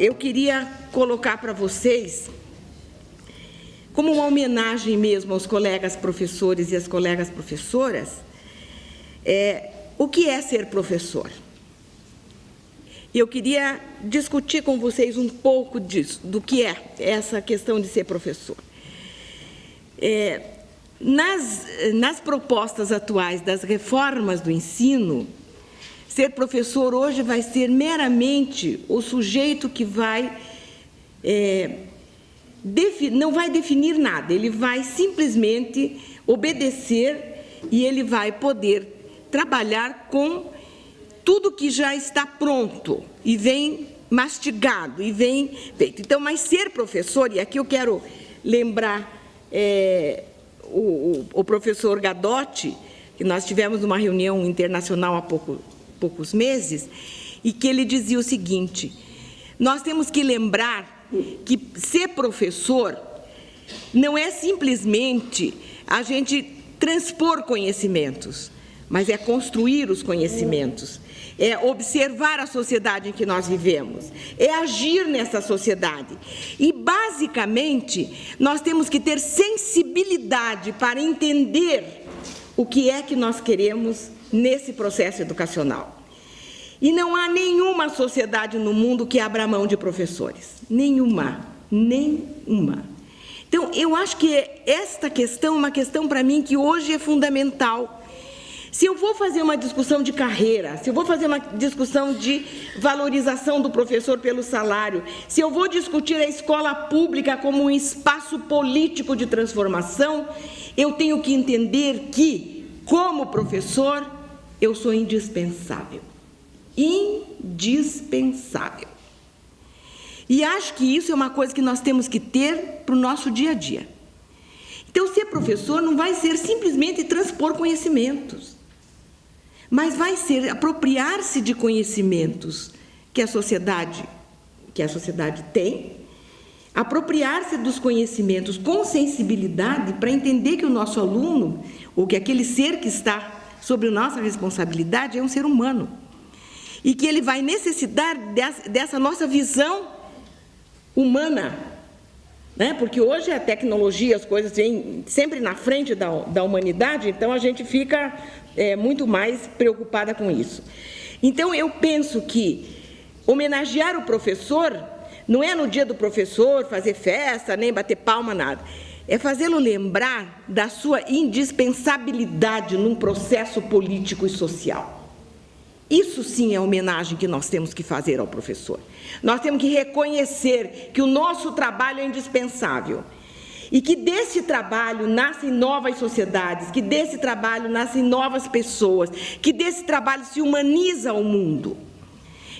eu queria colocar para vocês, como uma homenagem mesmo aos colegas professores e às colegas professoras, o que é ser professor. Eu queria discutir com vocês um pouco disso, do que é essa questão de ser professor. Nas propostas atuais das reformas do ensino, ser professor hoje vai ser meramente o sujeito que vai, não vai definir nada, ele vai simplesmente obedecer e ele vai poder trabalhar com tudo que já está pronto e vem mastigado e vem feito. Então, mas ser professor, e aqui eu quero lembrar o professor Gadotti, que nós tivemos uma reunião internacional há poucos meses, e que ele dizia o seguinte: nós temos que lembrar que ser professor não é simplesmente a gente transpor conhecimentos, mas é construir os conhecimentos, é observar a sociedade em que nós vivemos, é agir nessa sociedade. E, basicamente, nós temos que ter sensibilidade para entender o que é que nós queremos nesse processo educacional. E não há nenhuma sociedade no mundo que abra mão de professores. Nenhuma. Então, eu acho que esta questão é uma questão, para mim, que hoje é fundamental. Se eu vou fazer uma discussão de carreira, se eu vou fazer uma discussão de valorização do professor pelo salário, se eu vou discutir a escola pública como um espaço político de transformação, eu tenho que entender que, como professor, eu sou indispensável. Indispensável. E acho que isso é uma coisa que nós temos que ter para o nosso dia a dia. Então, ser professor não vai ser simplesmente transpor conhecimentos, mas vai ser apropriar-se de conhecimentos que a sociedade tem, apropriar-se dos conhecimentos com sensibilidade para entender que o nosso aluno, ou que aquele ser que está sob nossa responsabilidade, é um ser humano, e que ele vai necessitar dessa nossa visão humana, né? Porque hoje a tecnologia, as coisas vêm sempre na frente da humanidade, então a gente fica muito mais preocupada com isso. Então, eu penso que homenagear o professor não é no dia do professor fazer festa, nem bater palma, nada. É fazê-lo lembrar da sua indispensabilidade num processo político e social. Isso sim é a homenagem que nós temos que fazer ao professor. Nós temos que reconhecer que o nosso trabalho é indispensável e que desse trabalho nascem novas sociedades, que desse trabalho nascem novas pessoas, que desse trabalho se humaniza o mundo.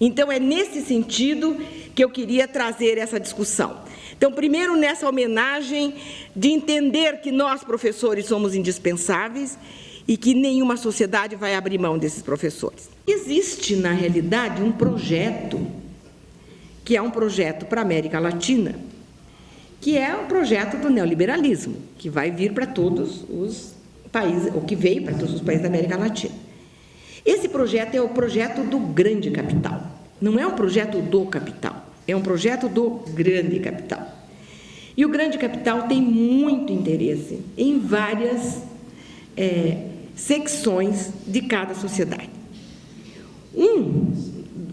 Então, é nesse sentido que eu queria trazer essa discussão. Então, primeiro, nessa homenagem de entender que nós, professores, somos indispensáveis e que nenhuma sociedade vai abrir mão desses professores. Existe, na realidade, um projeto, que é um projeto para a América Latina, que é um projeto do neoliberalismo, que vai vir para todos os países, ou que veio para todos os países da América Latina. Esse projeto é o projeto do grande capital. Não é um projeto do capital, é um projeto do grande capital. E o grande capital tem muito interesse em várias secções de cada sociedade.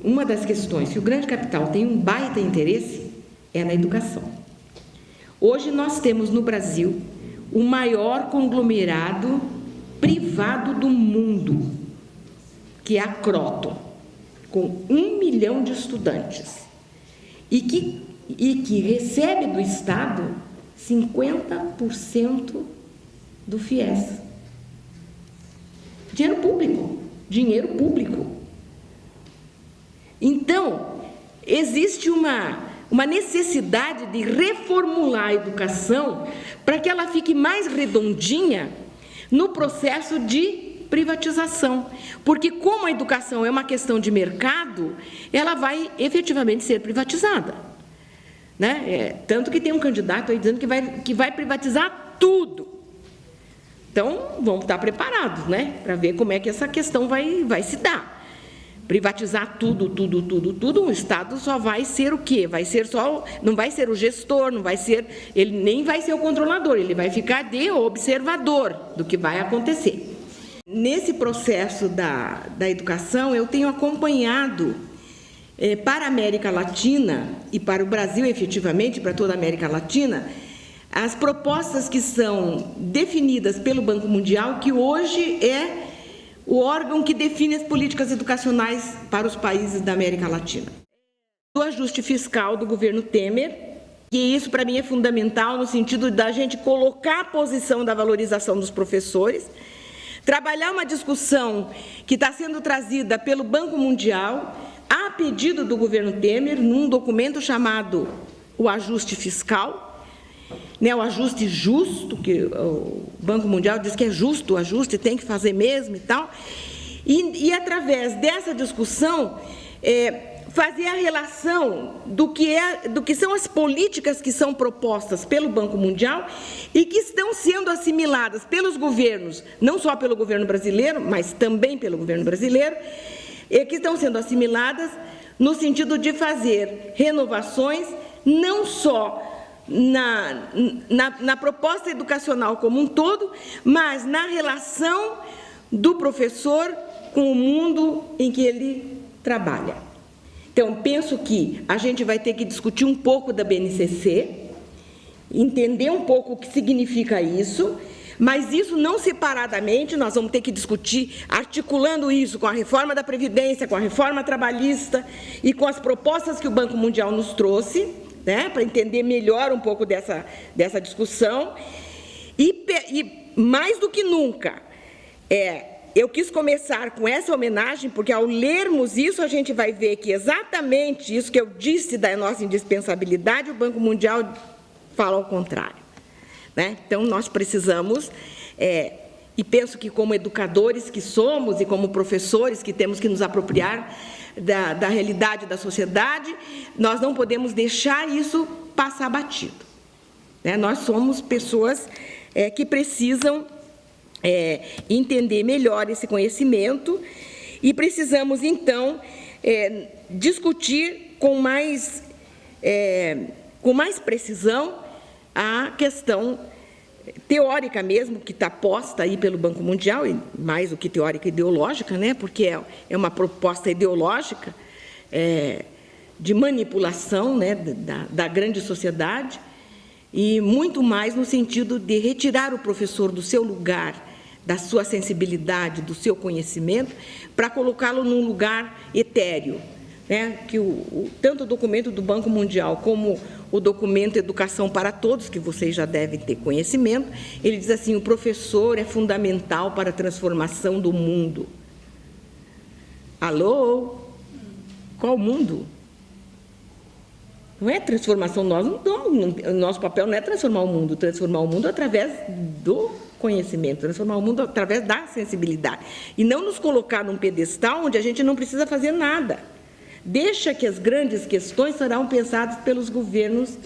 Uma das questões que o grande capital tem um baita interesse é na educação. Hoje nós temos no Brasil o maior conglomerado privado do mundo, que é a Kroton, com 1 milhão de estudantes, e que recebe do Estado 50% do FIES. Dinheiro público. Então, existe uma necessidade de reformular a educação para que ela fique mais redondinha no processo de privatização. Porque, como a educação é uma questão de mercado, ela vai efetivamente ser privatizada. Né? Tanto que tem um candidato aí dizendo que vai privatizar tudo. Então, vamos estar preparados, né, para ver como é que essa questão vai se dar. privatizar tudo, o Estado só vai ser o quê? Não vai ser o gestor, ele nem vai ser o controlador, ele vai ficar de observador do que vai acontecer. Nesse processo da educação, eu tenho acompanhado para a América Latina e para o Brasil, efetivamente, para toda a América Latina, as propostas que são definidas pelo Banco Mundial, que hoje é o órgão que define as políticas educacionais para os países da América Latina. O ajuste fiscal do governo Temer, que isso para mim é fundamental no sentido da gente colocar a posição da valorização dos professores, trabalhar uma discussão que está sendo trazida pelo Banco Mundial, a pedido do governo Temer, num documento chamado o ajuste fiscal, o ajuste justo, que o Banco Mundial diz que é justo o ajuste, tem que fazer mesmo e tal, e através dessa discussão, fazer a relação do que são as políticas que são propostas pelo Banco Mundial e que estão sendo assimiladas pelos governos, não só pelo governo brasileiro, mas também pelo governo brasileiro, que estão sendo assimiladas no sentido de fazer renovações, não só na proposta educacional como um todo, mas na relação do professor com o mundo em que ele trabalha. Então, penso que a gente vai ter que discutir um pouco da BNCC, entender um pouco o que significa isso, mas isso não separadamente, nós vamos ter que discutir, articulando isso com a reforma da Previdência, com a reforma trabalhista e com as propostas que o Banco Mundial nos trouxe, para entender melhor um pouco dessa discussão. E mais do que nunca, eu quis começar com essa homenagem, porque ao lermos isso, a gente vai ver que exatamente isso que eu disse da nossa indispensabilidade, o Banco Mundial fala ao contrário. Então, nós precisamos, e penso que como educadores que somos e como professores que temos que nos apropriar da realidade da sociedade, nós não podemos deixar isso passar batido. Nós somos pessoas que precisam entender melhor esse conhecimento e precisamos, então, discutir com mais precisão a questão teórica mesmo, que está posta aí pelo Banco Mundial, e mais do que teórica, ideológica, porque é uma proposta ideológica de manipulação da grande sociedade, e muito mais no sentido de retirar o professor do seu lugar, da sua sensibilidade, do seu conhecimento, para colocá-lo num lugar etéreo. Que tanto o documento do Banco Mundial como o documento Educação para Todos, que vocês já devem ter conhecimento, ele diz assim: o professor é fundamental para a transformação do mundo. Alô? Qual mundo? Não é transformação, nosso papel não é transformar o mundo através do conhecimento, transformar o mundo através da sensibilidade, e não nos colocar num pedestal onde a gente não precisa fazer nada. Deixa que as grandes questões serão pensadas pelos governos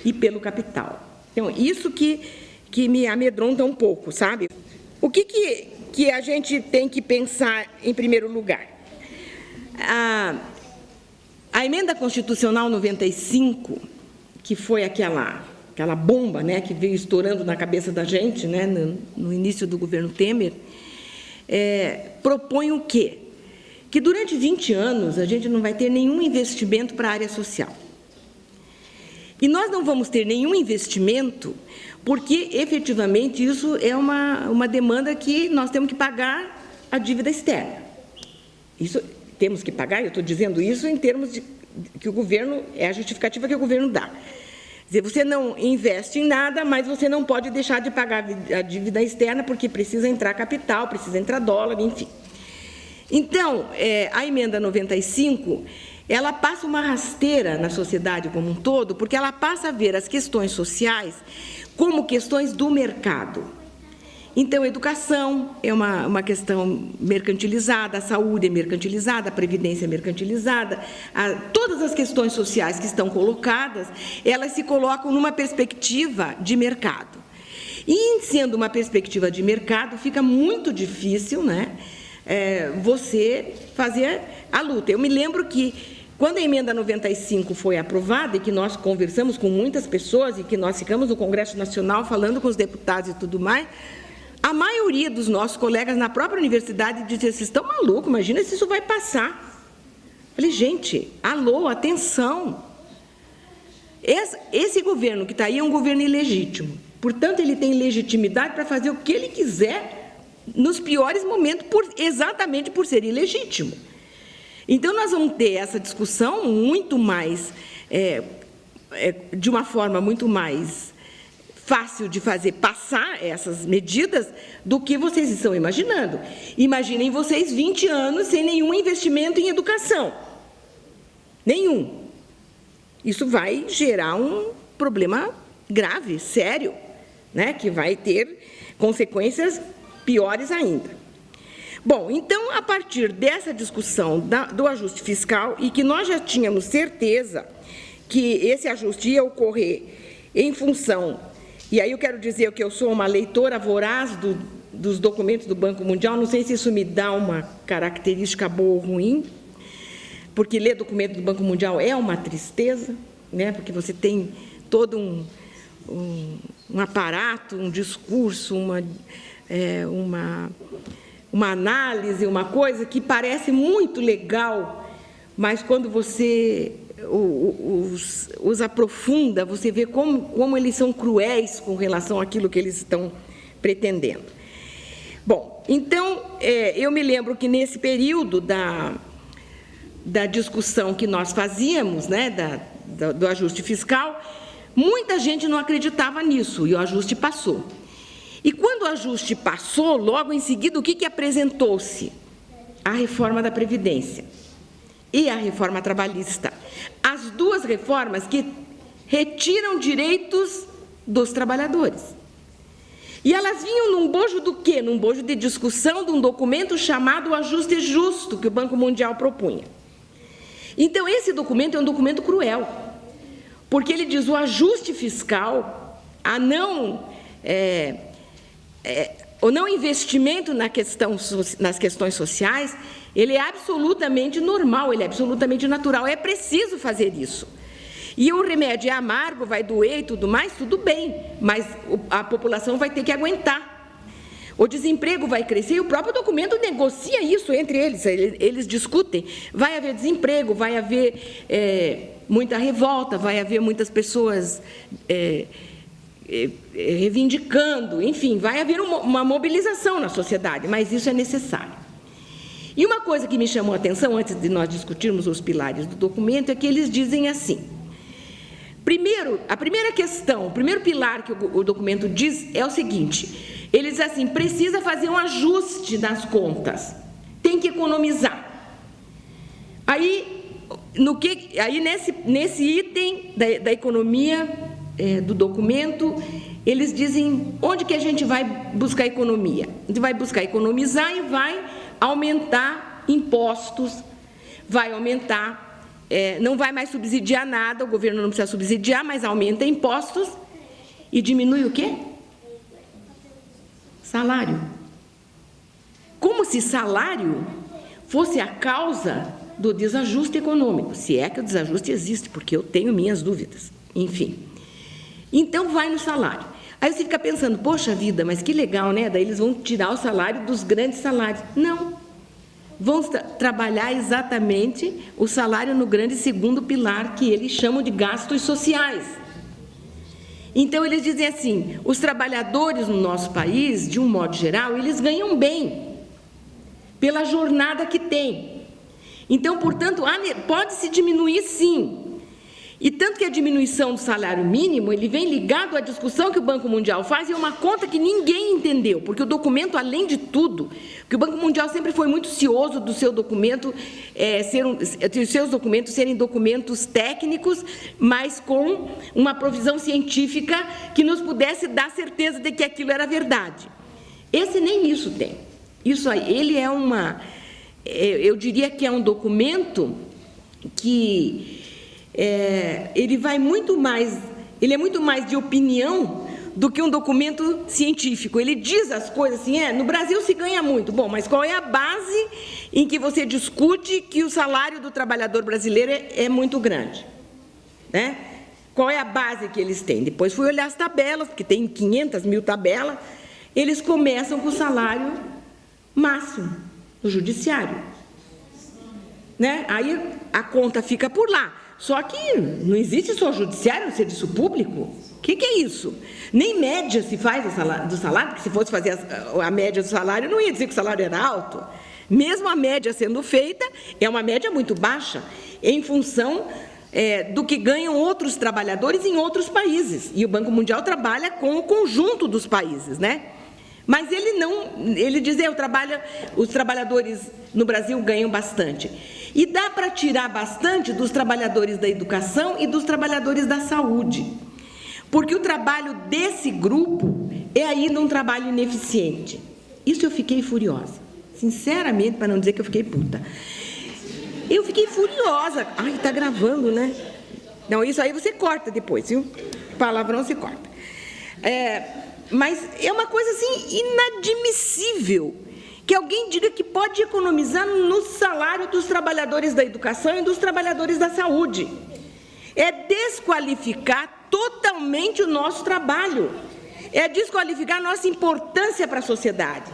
e pelo capital. Então, isso que me amedronta um pouco, sabe? O que a gente tem que pensar em primeiro lugar? A emenda constitucional 95, que foi aquela bomba, que veio estourando na cabeça da gente, no início do governo Temer, propõe o quê? Que durante 20 anos a gente não vai ter nenhum investimento para a área social. E nós não vamos ter nenhum investimento porque, efetivamente, isso é uma demanda que nós temos que pagar a dívida externa. Isso temos que pagar, eu estou dizendo isso em termos de que o governo, é a justificativa que o governo dá. Quer dizer, você não investe em nada, mas você não pode deixar de pagar a dívida externa porque precisa entrar capital, precisa entrar dólar, enfim. Então, a emenda 95, ela passa uma rasteira na sociedade como um todo, porque ela passa a ver as questões sociais como questões do mercado. Então, a educação é uma questão mercantilizada, a saúde é mercantilizada, a previdência é mercantilizada, todas as questões sociais que estão colocadas, elas se colocam numa perspectiva de mercado. E, sendo uma perspectiva de mercado, fica muito difícil, você fazer a luta. Eu me lembro que, quando a emenda 95 foi aprovada, e que nós conversamos com muitas pessoas, e que nós ficamos no Congresso Nacional falando com os deputados e tudo mais, a maioria dos nossos colegas na própria universidade dizia: vocês estão malucos, imagina se isso vai passar. Eu falei: gente, alô, atenção. Esse governo que está aí é um governo ilegítimo. Portanto, ele tem legitimidade para fazer o que ele quiser nos piores momentos, exatamente por ser ilegítimo. Então, nós vamos ter essa discussão muito mais, de uma forma muito mais fácil de fazer passar essas medidas do que vocês estão imaginando. Imaginem vocês 20 anos sem nenhum investimento em educação. Nenhum. Isso vai gerar um problema grave, sério, né, que vai ter consequências piores ainda. Bom, então, a partir dessa discussão do ajuste fiscal, e que nós já tínhamos certeza que esse ajuste ia ocorrer em função, e aí eu quero dizer que eu sou uma leitora voraz dos documentos do Banco Mundial, não sei se isso me dá uma característica boa ou ruim, porque ler documento do Banco Mundial é uma tristeza, né, porque você tem todo um aparato, um discurso, uma análise, uma coisa que parece muito legal, mas quando você os aprofunda, você vê como eles são cruéis com relação àquilo que eles estão pretendendo. Bom, então, eu me lembro que nesse período da discussão que nós fazíamos, né, do ajuste fiscal, muita gente não acreditava nisso, e o ajuste passou. E quando o ajuste passou, logo em seguida, o que apresentou-se? A reforma da Previdência e a reforma trabalhista. As duas reformas que retiram direitos dos trabalhadores. E elas vinham num bojo do quê? Num bojo de discussão de um documento chamado Ajuste Justo, que o Banco Mundial propunha. Então, esse documento é um documento cruel, porque ele diz o ajuste fiscal, o não investimento nas questões sociais, ele é absolutamente normal, ele é absolutamente natural, é preciso fazer isso. E o remédio é amargo, vai doer e tudo mais, tudo bem, mas a população vai ter que aguentar. O desemprego vai crescer e o próprio documento negocia isso entre eles, eles discutem. Vai haver desemprego, vai haver muita revolta, vai haver muitas pessoas reivindicando, enfim, vai haver uma mobilização na sociedade, mas isso é necessário. E uma coisa que me chamou a atenção, antes de nós discutirmos os pilares do documento, é que eles dizem assim: primeiro, a primeira questão, o primeiro pilar que o documento diz é o seguinte: ele diz assim, precisa fazer um ajuste nas contas, tem que economizar. Aí nesse item da economia do documento, eles dizem onde que a gente vai buscar economia. A gente vai buscar economizar e vai aumentar impostos, vai aumentar, não vai mais subsidiar nada, o governo não precisa subsidiar, mas aumenta impostos e diminui o quê? Salário. Como se salário fosse a causa do desajuste econômico, se é que o desajuste existe, porque eu tenho minhas dúvidas, enfim. Então, vai no salário. Aí você fica pensando, poxa vida, mas que legal, né? Daí eles vão tirar o salário dos grandes salários. Não. Vão trabalhar exatamente o salário no grande segundo pilar, que eles chamam de gastos sociais. Então, eles dizem assim, os trabalhadores no nosso país, de um modo geral, eles ganham bem, pela jornada que têm. Então, portanto, pode-se diminuir sim. E tanto que a diminuição do salário mínimo, ele vem ligado à discussão que o Banco Mundial faz, e é uma conta que ninguém entendeu, porque o documento, além de tudo, que o Banco Mundial sempre foi muito cioso do seu documento, de seus documentos serem documentos técnicos, mas com uma provisão científica que nos pudesse dar certeza de que aquilo era verdade. Esse nem isso tem. Isso aí, ele é eu diria que é um documento que ele é muito mais de opinião do que um documento científico. Ele diz as coisas assim, no Brasil se ganha muito. Bom, mas qual é a base em que você discute que o salário do trabalhador brasileiro é muito grande? Né? Qual é a base que eles têm? Depois fui olhar as tabelas, porque tem 500 mil tabelas, eles começam com o salário máximo no judiciário. Né? Aí a conta fica por lá. Só que não existe só judiciário no serviço público. O que é isso? Nem média se faz do salário, porque se fosse fazer a média do salário, não ia dizer que o salário era alto. Mesmo a média sendo feita, é uma média muito baixa, em função do que ganham outros trabalhadores em outros países. E o Banco Mundial trabalha com o conjunto dos países, né? Mas ele diz, os trabalhadores no Brasil ganham bastante. E dá para tirar bastante dos trabalhadores da educação e dos trabalhadores da saúde. Porque o trabalho desse grupo é ainda um trabalho ineficiente. Isso eu fiquei furiosa. Sinceramente, para não dizer que eu fiquei puta. Eu fiquei furiosa. Ai, está gravando, né? Não, isso aí você corta depois, viu? Palavrão você corta. Mas é uma coisa assim inadmissível que alguém diga que pode economizar no salário dos trabalhadores da educação e dos trabalhadores da saúde. É desqualificar totalmente o nosso trabalho. É desqualificar a nossa importância para a sociedade.